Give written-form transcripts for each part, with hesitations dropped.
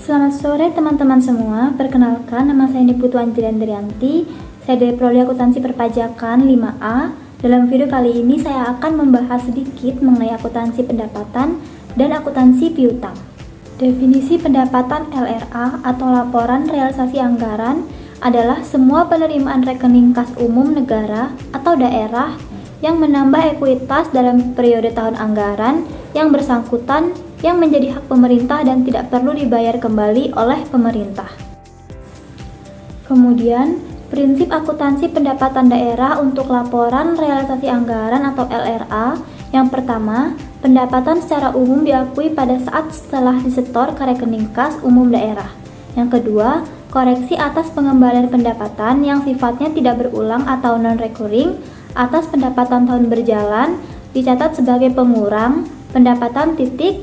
Selamat sore teman-teman semua, perkenalkan nama saya Niputu Anjiliandrianti, saya dari Prodi Akuntansi Perpajakan 5A. Dalam video kali ini saya akan membahas sedikit mengenai akuntansi pendapatan dan akuntansi piutang. Definisi pendapatan LRA atau laporan realisasi anggaran adalah semua penerimaan rekening kas umum negara atau daerah yang menambah ekuitas dalam periode tahun anggaran yang bersangkutan yang menjadi hak pemerintah dan tidak perlu dibayar kembali oleh pemerintah. Kemudian, prinsip akuntansi pendapatan daerah untuk laporan realisasi anggaran atau LRA. Yang pertama, pendapatan secara umum diakui pada saat setelah disetor ke rekening kas umum daerah. Yang kedua, koreksi atas pengembalian pendapatan yang sifatnya tidak berulang atau non-recurring atas pendapatan tahun berjalan dicatat sebagai pengurang pendapatan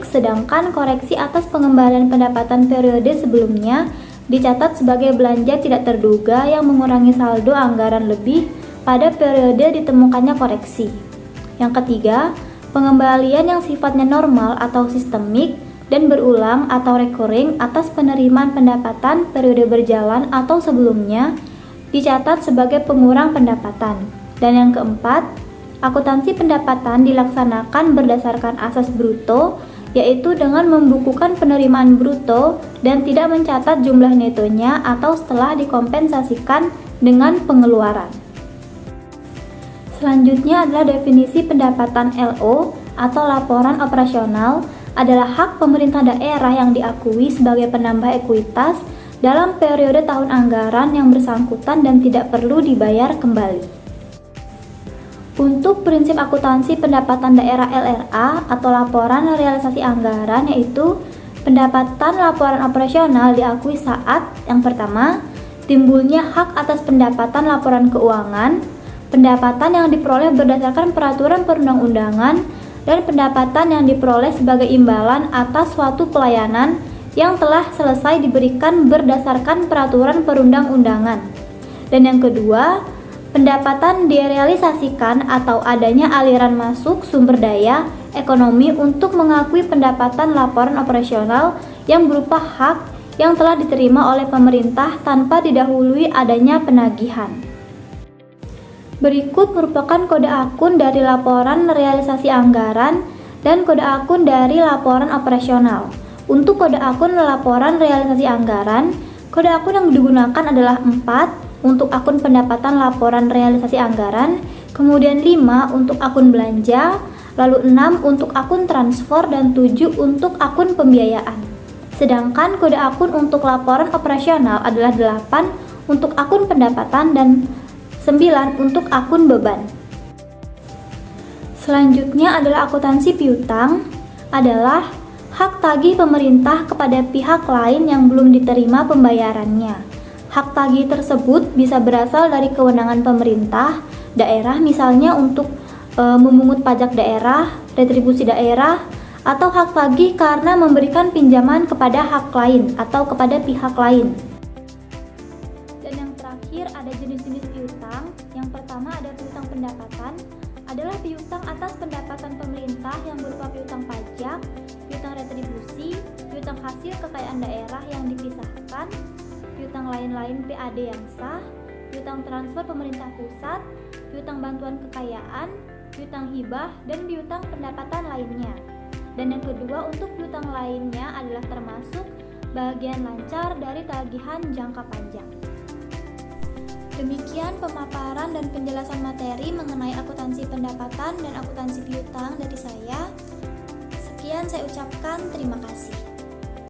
sedangkan koreksi atas pengembalian pendapatan periode sebelumnya dicatat sebagai belanja tidak terduga yang mengurangi saldo anggaran lebih pada periode ditemukannya koreksi. Yang ketiga, pengembalian yang sifatnya normal atau sistemik dan berulang atau recurring atas penerimaan pendapatan periode berjalan atau sebelumnya dicatat sebagai pengurang pendapatan. Dan yang keempat, akuntansi pendapatan dilaksanakan berdasarkan asas bruto, yaitu dengan membukukan penerimaan bruto dan tidak mencatat jumlah netonya atau setelah dikompensasikan dengan pengeluaran. Selanjutnya adalah definisi pendapatan LO atau laporan operasional adalah hak pemerintah daerah yang diakui sebagai penambah ekuitas dalam periode tahun anggaran yang bersangkutan dan tidak perlu dibayar kembali. Untuk prinsip akuntansi pendapatan daerah LRA atau laporan realisasi anggaran, yaitu pendapatan laporan operasional diakui saat yang pertama, timbulnya hak atas pendapatan laporan keuangan, pendapatan yang diperoleh berdasarkan peraturan perundang-undangan, dan pendapatan yang diperoleh sebagai imbalan atas suatu pelayanan yang telah selesai diberikan berdasarkan peraturan perundang-undangan. Dan yang kedua, pendapatan direalisasikan atau adanya aliran masuk sumber daya ekonomi untuk mengakui pendapatan laporan operasional yang berupa hak yang telah diterima oleh pemerintah tanpa didahului adanya penagihan. Berikut merupakan kode akun dari laporan realisasi anggaran dan kode akun dari laporan operasional. Untuk kode akun laporan realisasi anggaran, kode akun yang digunakan adalah 4 untuk akun pendapatan laporan realisasi anggaran, kemudian 5 untuk akun belanja, lalu 6 untuk akun transfer, dan 7 untuk akun pembiayaan. Sedangkan kode akun untuk laporan operasional adalah 8 untuk akun pendapatan dan 9 untuk akun beban. Selanjutnya adalah akuntansi piutang, adalah hak tagih pemerintah kepada pihak lain yang belum diterima pembayarannya. Hak tagih tersebut bisa berasal dari kewenangan pemerintah daerah, misalnya untuk memungut pajak daerah, retribusi daerah, atau hak tagih karena memberikan pinjaman kepada hak lain atau kepada pihak lain. Dan yang terakhir ada jenis-jenis piutang. Yang pertama ada piutang pendapatan, adalah piutang atas pendapatan pemerintah yang berupa piutang pajak, piutang retribusi, piutang hasil kekayaan daerah yang dipisahkan, piutang lain-lain PAD yang sah, piutang transfer pemerintah pusat, piutang bantuan kekayaan, piutang hibah, dan piutang pendapatan lainnya. Dan yang kedua, untuk piutang lainnya adalah termasuk bagian lancar dari tagihan jangka panjang. Demikian pemaparan dan penjelasan materi mengenai akuntansi pendapatan dan akuntansi piutang dari saya. Sekian saya ucapkan, terima kasih.